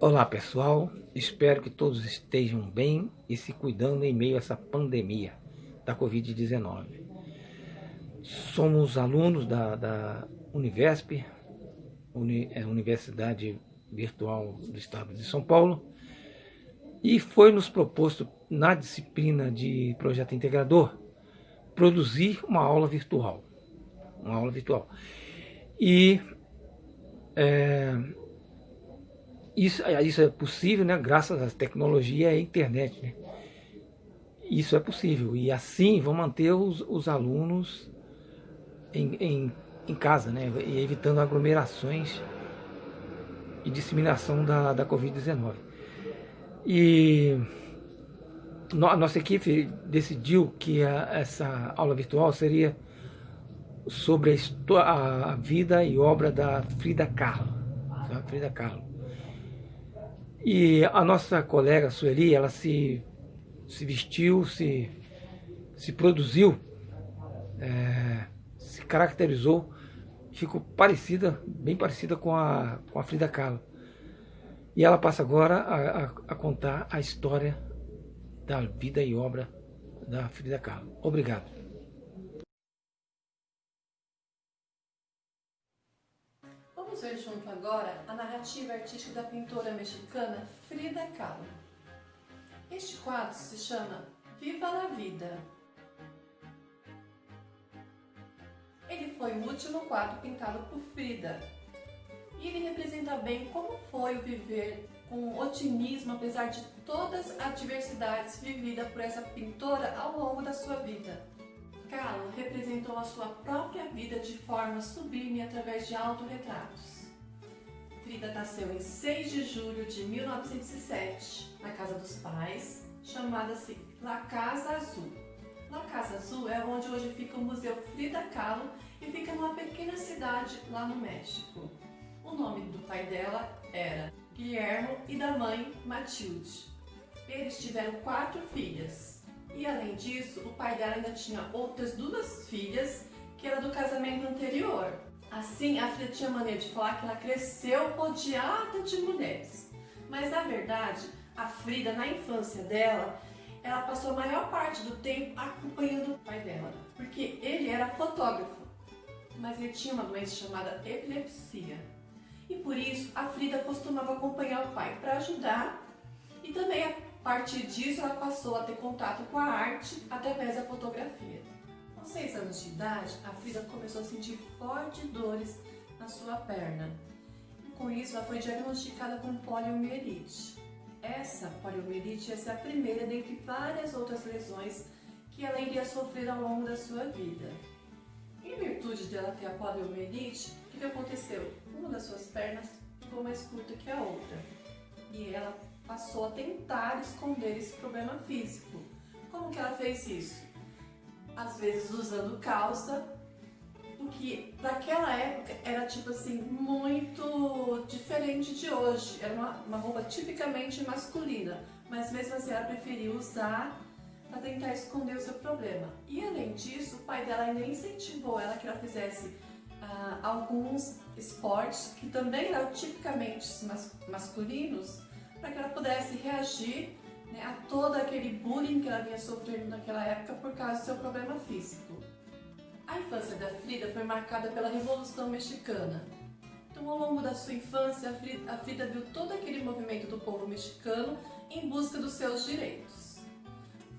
Olá pessoal, espero que todos estejam bem e se cuidando em meio a essa pandemia da Covid-19. Somos alunos da Univesp, Universidade Virtual do Estado de São Paulo, e foi nos proposto na disciplina de projeto integrador produzir uma aula virtual. E isso é possível, né, graças à tecnologia e à internet, né? Isso é possível e assim vão manter os alunos em casa, né, e evitando aglomerações e disseminação da Covid-19. E a nossa equipe decidiu que essa aula virtual seria sobre a vida e obra da Frida Kahlo. Frida Kahlo. E a nossa colega Sueli, ela se vestiu, se produziu, se caracterizou, ficou bem parecida com a Frida Kahlo. E ela passa agora a contar a história da vida e obra da Frida Kahlo. Obrigado. Vamos ver junto agora a narrativa artística da pintora mexicana Frida Kahlo. Este quadro se chama Viva la Vida. Ele foi o último quadro pintado por Frida e ele representa bem como foi o viver com otimismo apesar de todas as adversidades vividas por essa pintora ao longo da sua vida. Kahlo representou a sua própria vida de forma sublime através de autorretratos. Frida nasceu em 6 de julho de 1907, na casa dos pais, chamada-se La Casa Azul. La Casa Azul é onde hoje fica o Museu Frida Kahlo e fica numa pequena cidade lá no México. O nome do pai dela era Guillermo e da mãe Matilde. Eles tiveram 4 filhas. E além disso, o pai dela ainda tinha outras 2 filhas que era do casamento anterior. Assim, a Frida tinha mania de falar que ela cresceu rodeada de mulheres. Mas na verdade, a Frida, na infância dela, ela passou a maior parte do tempo acompanhando o pai dela, porque ele era fotógrafo, mas ele tinha uma doença chamada epilepsia. E por isso, a Frida costumava acompanhar o pai para ajudar e também a partir disso, ela passou a ter contato com a arte através da fotografia. Aos 6 anos de idade, a Frida começou a sentir fortes dores na sua perna. E com isso, ela foi diagnosticada com poliomielite. Essa poliomielite ia ser a primeira dentre várias outras lesões que ela iria sofrer ao longo da sua vida. Em virtude dela ter a poliomielite, o que aconteceu? Uma das suas pernas ficou mais curta que a outra. E ela passou a tentar esconder esse problema físico. Como que ela fez isso? Às vezes usando calça, o que naquela época era tipo assim, muito diferente de hoje. Era uma roupa tipicamente masculina, mas mesmo assim ela preferiu usar para tentar esconder o seu problema. E além disso, o pai dela ainda incentivou ela que ela fizesse alguns esportes que também eram tipicamente masculinos, para que ela pudesse reagir, né, a todo aquele bullying que ela vinha sofrendo naquela época por causa do seu problema físico. A infância da Frida foi marcada pela Revolução Mexicana. Então, ao longo da sua infância, a Frida viu todo aquele movimento do povo mexicano em busca dos seus direitos.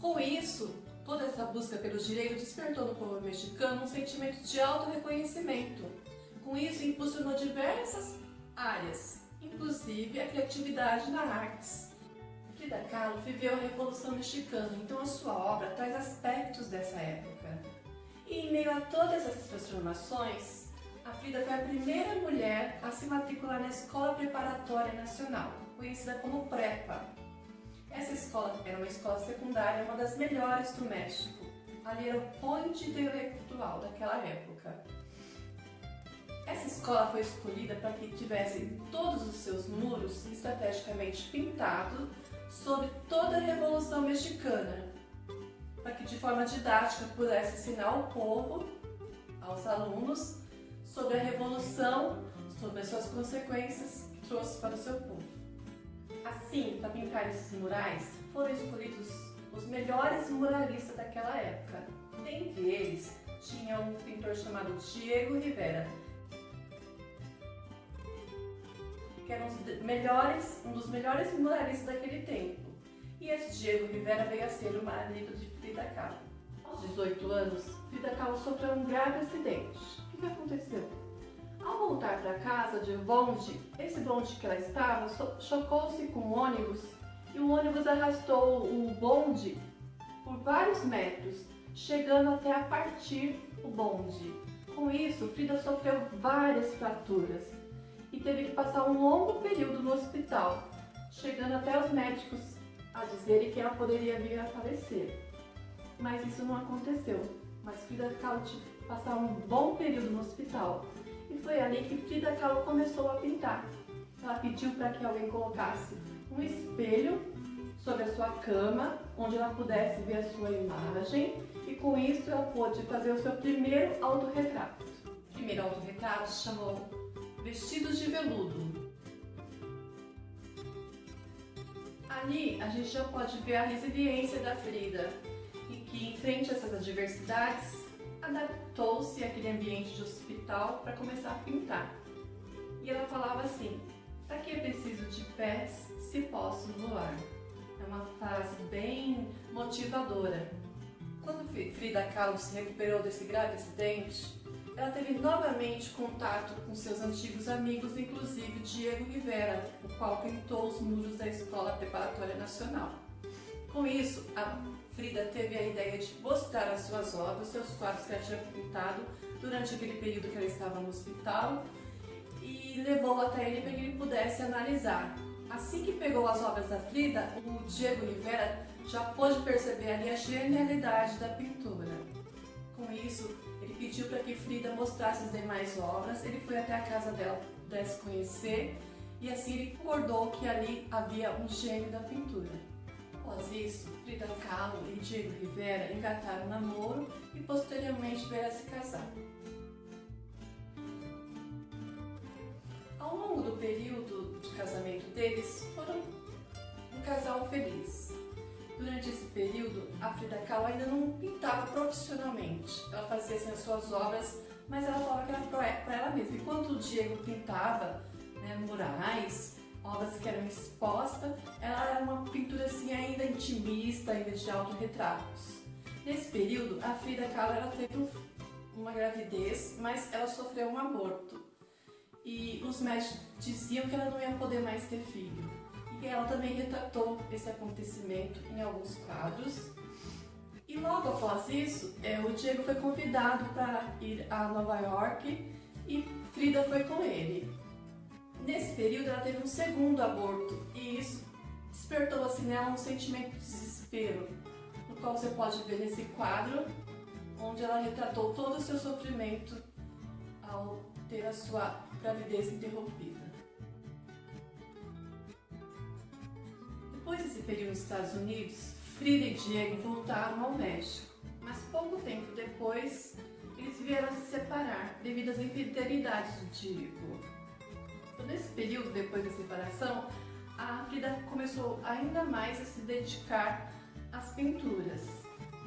Com isso, toda essa busca pelos direitos despertou no povo mexicano um sentimento de autorreconhecimento. Com isso, impulsionou diversas áreas, inclusive a criatividade nas artes. Frida Kahlo viveu a Revolução Mexicana, então a sua obra traz aspectos dessa época. E em meio a todas essas transformações, a Frida foi a primeira mulher a se matricular na Escola Preparatória Nacional, conhecida como PREPA. Essa escola era uma escola secundária, uma das melhores do México. Ali era o ponto intelectual daquela época. Essa escola foi escolhida para que tivesse todos os seus muros estrategicamente pintados sobre toda a Revolução Mexicana, para que de forma didática pudesse ensinar ao povo, aos alunos, sobre a Revolução, sobre as suas consequências que trouxe para o seu povo. Assim, para pintar esses murais, foram escolhidos os melhores muralistas daquela época. Dentre eles, tinha um pintor chamado Diego Rivera, que era um dos melhores muralistas daquele tempo. E esse Diego Rivera veio a ser o marido de Frida Kahlo. Aos 18 anos, Frida Kahlo sofreu um grave acidente. O que aconteceu? Ao voltar para casa de bonde, esse bonde que ela estava chocou-se com um ônibus e o ônibus arrastou o bonde por vários metros, chegando até a partir o bonde. Com isso, Frida sofreu várias fraturas e teve que passar um longo período no hospital, chegando até os médicos a dizerem que ela poderia vir a falecer. Mas isso não aconteceu. Mas Frida Kahlo teve que passar um bom período no hospital. E foi ali que Frida Kahlo começou a pintar. Ela pediu para que alguém colocasse um espelho sobre a sua cama, onde ela pudesse ver a sua imagem, e com isso ela pôde fazer o seu primeiro autorretrato. O primeiro autorretrato se chamou Vestidos de Veludo. Ali a gente já pode ver a resiliência da Frida, e que, em frente a essas adversidades, adaptou-se àquele ambiente de hospital para começar a pintar. E ela falava assim: "Para que preciso de pés se posso voar?" É uma frase bem motivadora. Quando Frida Kahlo se recuperou desse grave acidente, ela teve novamente contato com seus antigos amigos, inclusive Diego Rivera, o qual pintou os muros da Escola Preparatória Nacional. Com isso, a Frida teve a ideia de mostrar as suas obras, seus quadros que ela tinha pintado durante aquele período que ela estava no hospital, e levou até ele para que ele pudesse analisar. Assim que pegou as obras da Frida, o Diego Rivera já pôde perceber ali a genialidade da pintora. Com isso, ele pediu para que Frida mostrasse as demais obras, ele foi até a casa dela, pudesse conhecer, e assim ele concordou que ali havia um gênio da pintura. Após isso, Frida Kahlo e Diego Rivera engataram um namoro e posteriormente vieram a se casar. Ao longo do período de casamento deles, foram um casal feliz. Durante esse período, a Frida Kahlo ainda não pintava profissionalmente. Ela fazia assim, as suas obras, mas ela falava que era para ela mesma. Enquanto o Diego pintava, né, murais, obras que eram expostas, ela era uma pintura assim, ainda intimista, ainda de autorretratos. Nesse período, a Frida Kahlo ela teve uma gravidez, mas ela sofreu um aborto. E os médicos diziam que ela não ia poder mais ter filho. E ela também retratou esse acontecimento em alguns quadros. E logo após isso, o Diego foi convidado para ir a Nova York e Frida foi com ele. Nesse período, ela teve um segundo aborto e isso despertou assim nela um sentimento de desespero, no qual você pode ver nesse quadro, onde ela retratou todo o seu sofrimento ao ter a sua gravidez interrompida. Depois desse período nos Estados Unidos, Frida e Diego voltaram ao México, mas pouco tempo depois eles vieram a se separar devido às infidelidades do Diego. Então, nesse período, depois da separação, a Frida começou ainda mais a se dedicar às pinturas.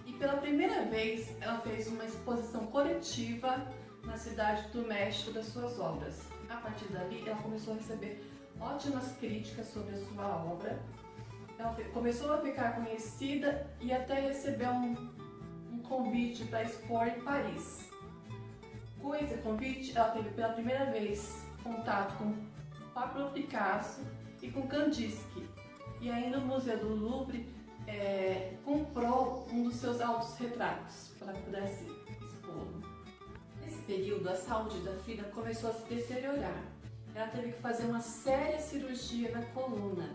E pela primeira vez, ela fez uma exposição coletiva na cidade do México das suas obras. A partir dali, ela começou a receber ótimas críticas sobre a sua obra. Ela começou a ficar conhecida e até recebeu um convite para expor em Paris. Com esse convite, ela teve pela primeira vez contato com Pablo Picasso e com Kandinsky. E ainda o Museu do Louvre comprou um dos seus autorretratos para que pudesse expor. Nesse período, a saúde da Frida começou a se deteriorar. Ela teve que fazer uma séria cirurgia na coluna.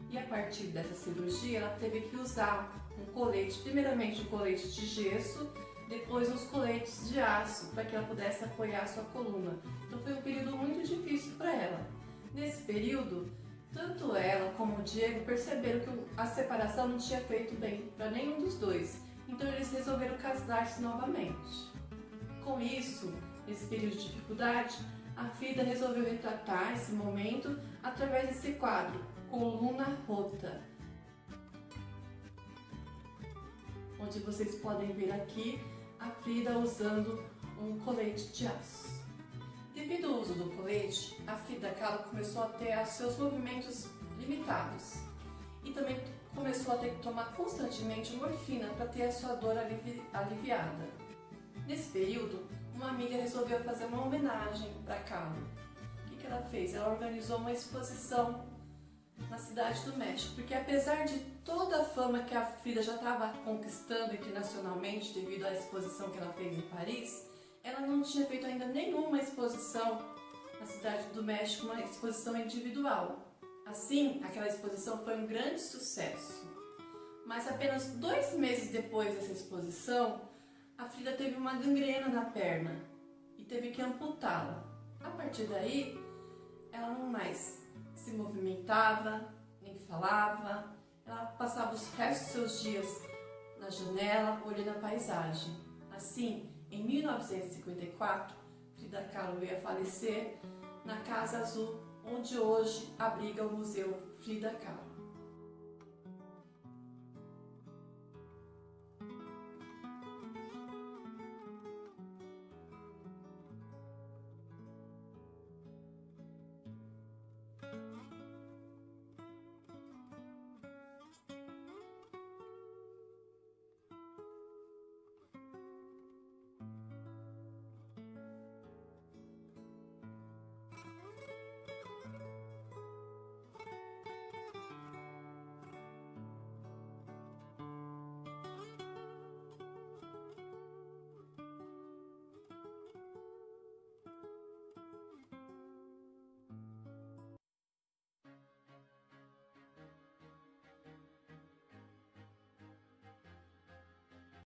E a partir dessa cirurgia, ela teve que usar um colete, primeiramente um colete de gesso, depois uns coletes de aço, para que ela pudesse apoiar a sua coluna. Então foi um período muito difícil para ela. Nesse período, tanto ela como o Diego perceberam que a separação não tinha feito bem para nenhum dos dois. Então eles resolveram casar-se novamente. Com isso, nesse período de dificuldade, a Frida resolveu retratar esse momento através desse quadro, coluna rota, onde vocês podem ver aqui a Frida usando um colete de aço. Devido ao uso do colete, a Frida Kahlo começou a ter seus movimentos limitados e também começou a ter que tomar constantemente morfina para ter a sua dor aliviada. Nesse período, uma amiga resolveu fazer uma homenagem para Kahlo. O que ela fez? Ela organizou uma exposição na cidade do México, porque apesar de toda a fama que a Frida já estava conquistando internacionalmente devido à exposição que ela fez em Paris, ela não tinha feito ainda nenhuma exposição na cidade do México, uma exposição individual. Assim, aquela exposição foi um grande sucesso. Mas apenas 2 meses depois dessa exposição, a Frida teve uma gangrena na perna e teve que amputá-la. A partir daí, ela não mais se movimentava, nem falava, ela passava os restos dos seus dias na janela, olhando a paisagem. Assim, em 1954, Frida Kahlo veio a falecer na Casa Azul, onde hoje abriga o Museu Frida Kahlo.